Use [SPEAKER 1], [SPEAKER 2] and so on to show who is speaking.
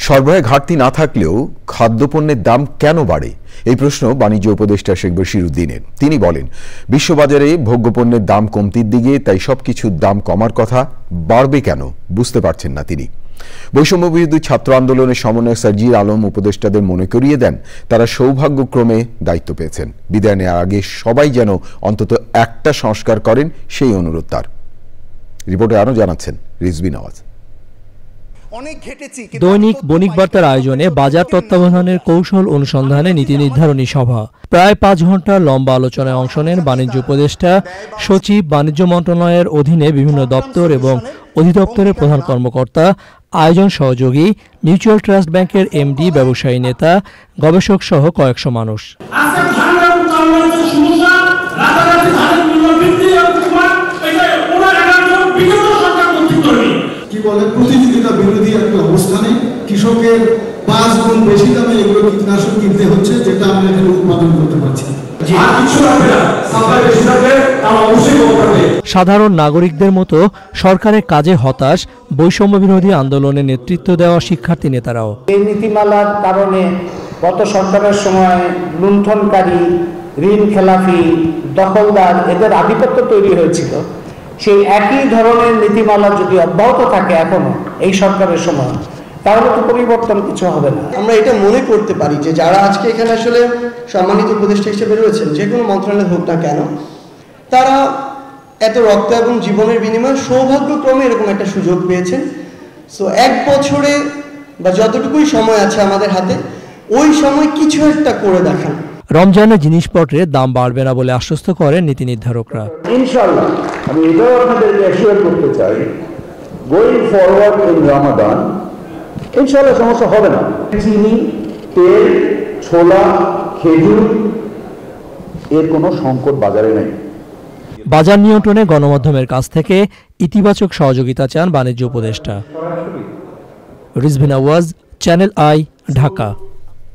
[SPEAKER 1] সরবরাহে ঘাটতি না থাকলেও খাদ্যপণ্যের দাম কেন বাড়ে এই প্রশ্ন বাণিজ্য উপদেষ্টা শেখ বশিরউদ্দিনের। তিনি বলেন, বিশ্ববাজারে ভোগ্যপণ্যের দাম কমতির দিকে, তাই সবকিছুর দাম কমার কথা, বাড়বে কেন বুঝতে পারছেন না তিনি। বৈষম্য বিরোধী ছাত্র আন্দোলনের সমন্বয়ক সার্জির আলম উপদেষ্টাদের মনে করিয়ে দেন তারা সৌভাগ্যক্রমে দায়িত্ব পেয়েছেন। বিদায় নেওয়ার আগে সবাই যেন অন্তত একটা সংস্কার করেন, সেই অনুরোধ তার। রিপোর্টে আরও জানাচ্ছেন রিজভী নওয়াজ।
[SPEAKER 2] দৈনিক বণিক বার্তার আয়োজনে বাজার তত্ত্বাবধানের কৌশল অনুসন্ধানে নীতি নির্ধারণী সভা। প্রায় 5 ঘন্টার লম্বা আলোচনায় অংশ নেন বাণিজ্য উপদেষ্টা, সচিব, বাণিজ্য মন্ত্রণালয়ের অধীনে বিভিন্ন দপ্তর এবং অধিদপ্তরের প্রধান কর্মকর্তা, আয়োজন সহযোগী, মিউচুয়াল ট্রাস্ট ব্যাংকের এমডি, ব্যবসায়ী নেতা, গবেষক সহ কয়েকশো মানুষ।
[SPEAKER 3] প্রতিযোগিতা বিরোধী একটা অবস্থানে কৃষকের 5 গুণ বেশি দামে এগুলো কীটনাশক কিনতে হচ্ছে, যেটা আমরা এখানে উৎপাদন করতে পারছি।
[SPEAKER 2] সাধারণ নাগরিকদের মতো সরকারের কাজে হতাশ বৈষম্য বিরোধী আন্দোলনে নেতৃত্ব দেওয়া শিক্ষার্থী নেতারাও।
[SPEAKER 4] এই নীতিমালার কারণে গত সরকারের সময় লুণ্ঠনকারী, ঋণ খেলাফি, দখলদার এদের আধিপত্য তৈরি হয়েছিল। সেই একই ধরনের নীতিমালা যদি অব্যাহত থাকে এখনো এই সরকারের সময়, তাহলে তো পরিবর্তন কিছু হবে না।
[SPEAKER 5] আমরা এটা মনে করতে পারি যে যারা আজকে এখানে আসলে সম্মানিত উপদেষ্টা হিসেবে রয়েছেন, যে কোনো মন্ত্রণালয় হোক না কেন, তারা এত রক্ত এবং জীবনের বিনিময়ে সৌভাগ্যক্রমে এরকম একটা সুযোগ পেয়েছেন। সো 1 বছরে বা যতটুকুই সময় আছে আমাদের হাতে, ওই সময় কিছু একটা করে দেখান।
[SPEAKER 2] রমজানের জিনিসপত্রের দাম বাড়বে না বলে আশ্বস্ত করেন নীতি নির্ধারকরা।
[SPEAKER 6] ইনশাআল্লাহ আমি এটাও আপনাদেরকে অ্যাসিওর করতে চাই, গোয়িং ফরওয়ার্ড ইন রমাদান ইনশাআল্লাহ সমস্যা হবে না। চিনি, তেল, ছোলা, খেজুর এর কোনো সংকট বাজারে নেই।
[SPEAKER 2] বাজার নিয়ন্ত্রণে গণমাধ্যমের কাছ থেকে ইতিবাচক সহযোগিতা চান বাণিজ্য উপদেষ্টা। Rizvi Nawaz, channel I, Dhaka.